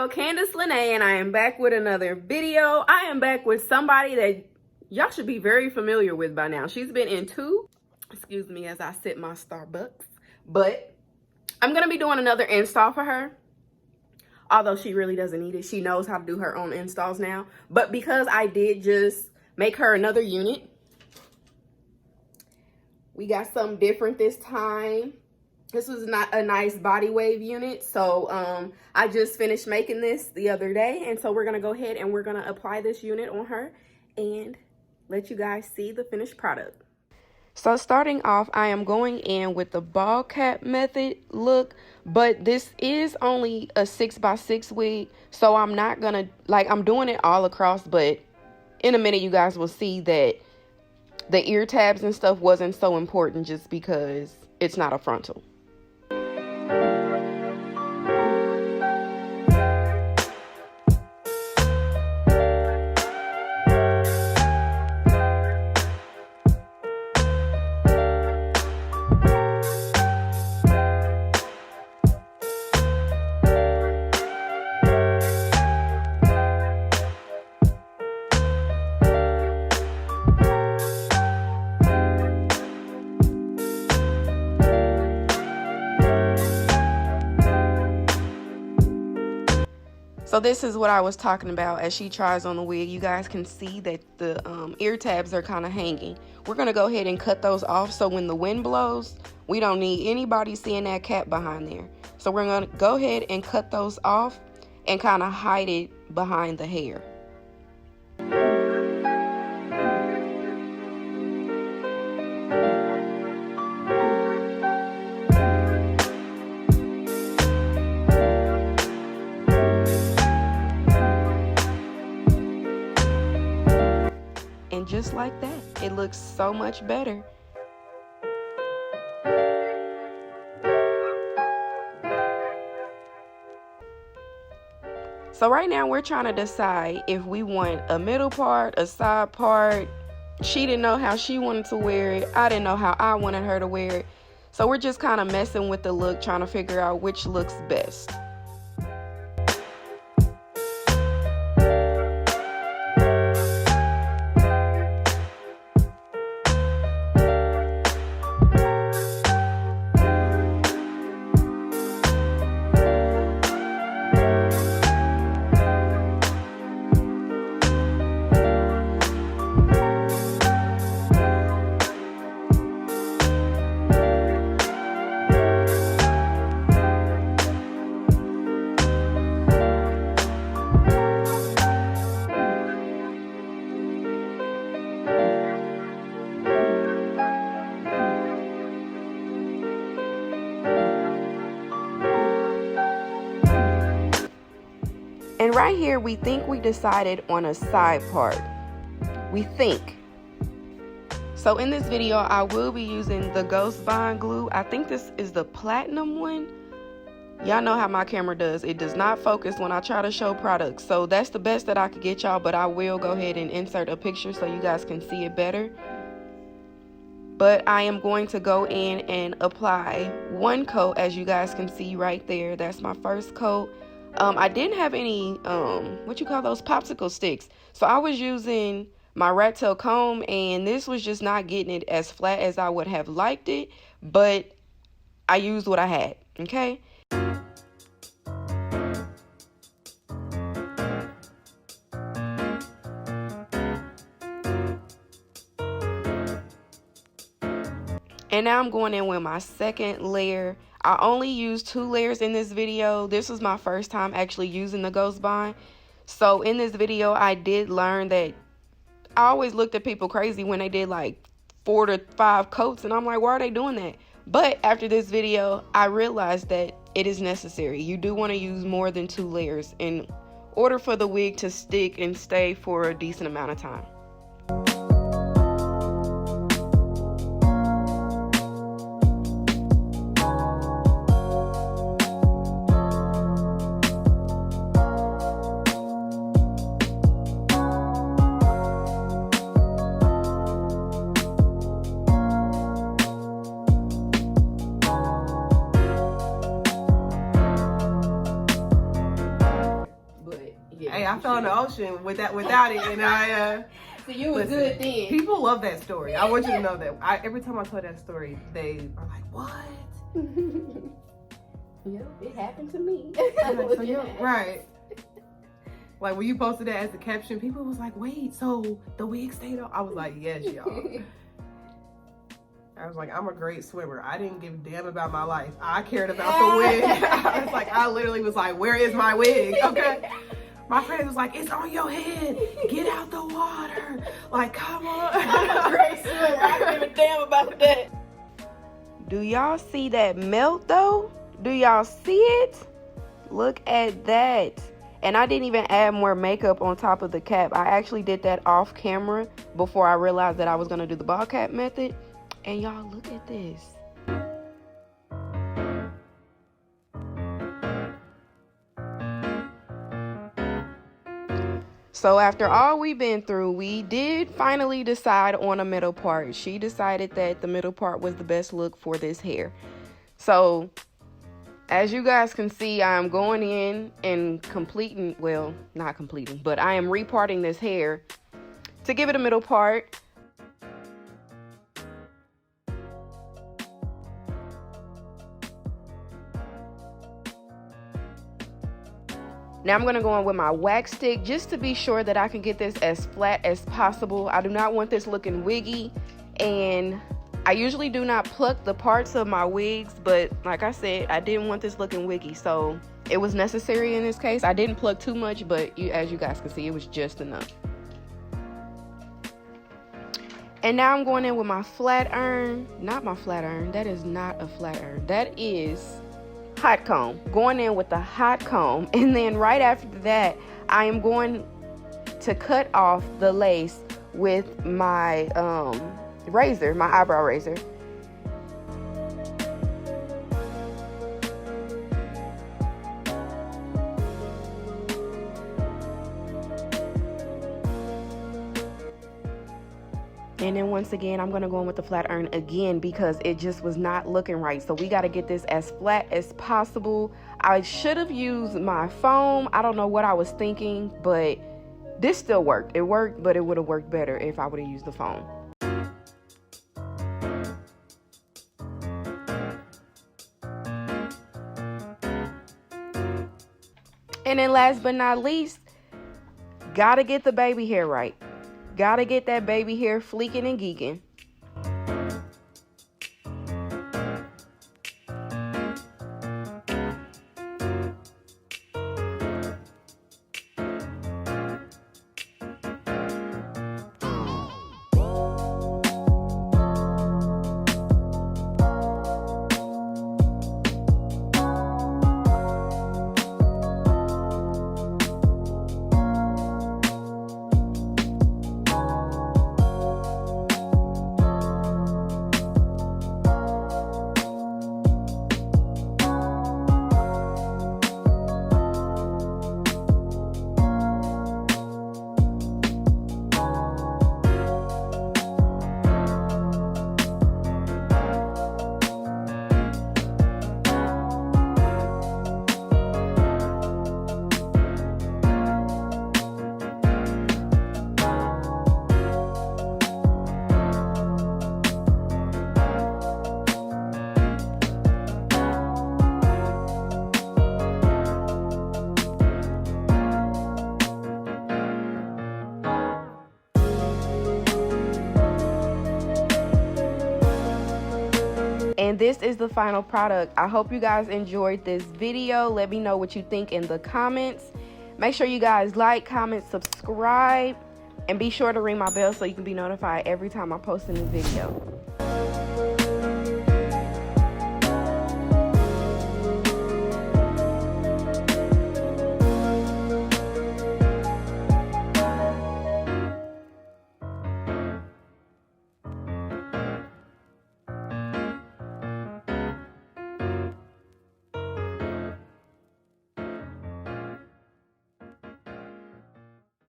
Candace Lene, and I am back with another video. I am back with somebody that y'all should be very familiar with by now. She's been in two, excuse me as I sip my Starbucks, but I'm gonna be doing another install for her. Although she really doesn't need it. She knows how to do her own installs now. But because I did just make her another unit, we got something different this time. This was not a nice body wave unit. So I just finished making this the other day. And so we're going to go ahead and we're going to apply this unit on her and let you guys see the finished product. So starting off, I am going in with the ball cap method look, but this is only a 6x6 wig. So I'm not going to, I'm doing it all across, but in a minute you guys will see that the ear tabs and stuff wasn't so important just because it's not a frontal. So this is what I was talking about as she tries on the wig. You guys can see that the ear tabs are kind of hanging. We're going to go ahead and cut those off so when the wind blows, we don't need anybody seeing that cap behind there. So we're going to go ahead and cut those off and kind of hide it behind the hair. And just like that, it looks so much better. So right now we're trying to decide if we want a middle part, a side part. She didn't know how she wanted to wear it. I didn't know how I wanted her to wear it. So we're just kind of messing with the look, trying to figure out which looks best. And right here, we think we decided on a side part. We think. So in this video, I will be using the Ghost Bond glue. I think this is the platinum one. Y'all know how my camera does. It does not focus when I try to show products. So that's the best that I could get y'all, but I will go ahead and insert a picture so you guys can see it better. But I am going to go in and apply one coat, as you guys can see right there. That's my first coat. I didn't have any, what you call those, popsicle sticks. So I was using my rat tail comb, and this was just not getting it as flat as I would have liked it. But I used what I had, okay? And now I'm going in with my second layer. I only used 2 layers in this video. This was my first time actually using the Ghost Bond. So in this video, I did learn that I always looked at people crazy when they did like 4 to 5 coats. And I'm like, why are they doing that? But after this video, I realized that it is necessary. You do want to use more than 2 layers in order for the wig to stick and stay for a decent amount of time. I fell in the ocean without it, and I. So you were good then. People love that story. I want you to know that. Every time I tell that story, they are like, "What?" Yeah, it happened to me. Right. Like when you posted that as a caption, people was like, "Wait, so the wig stayed on?" I was like, "Yes, y'all." I was like, I'm a great swimmer. I didn't give a damn about my life. I cared about the wig. I was like, I literally was like, where is my wig? Okay. My friend was like, it's on your head. Get out the water. Like, come on. I'm a great swimmer. I don't give a damn about that. Do y'all see that melt though? Do y'all see it? Look at that. And I didn't even add more makeup on top of the cap. I actually did that off camera before I realized that I was going to do the ball cap method. And y'all, look at this. So after all we've been through, we did finally decide on a middle part. She decided that the middle part was the best look for this hair. So as you guys can see, I'm going in and completing, well, not completing, but I am reparting this hair to give it a middle part. Now I'm going to go in with my wax stick just to be sure that I can get this as flat as possible. I do not want this looking wiggy, and I usually do not pluck the parts of my wigs, but like I said, I didn't want this looking wiggy, so it was necessary in this case. I didn't pluck too much, but as you guys can see, it was just enough. And now I'm going in with my flat iron. Not my flat iron. That is not a flat iron. That is hot comb. Going in with the hot comb, and then right after that I am going to cut off the lace with my razor, my eyebrow razor. And then once again, I'm going to go in with the flat iron again because it just was not looking right. So we got to get this as flat as possible. I should have used my foam. I don't know what I was thinking, but this still worked. It worked, but it would have worked better if I would have used the foam. And then last but not least, got to get the baby hair right. Gotta get that baby hair fleeking and geeking. And this is the final product. I hope you guys enjoyed this video. Let me know what you think in the comments. Make sure you guys like, comment, subscribe, and be sure to ring my bell so you can be notified every time I post a new video.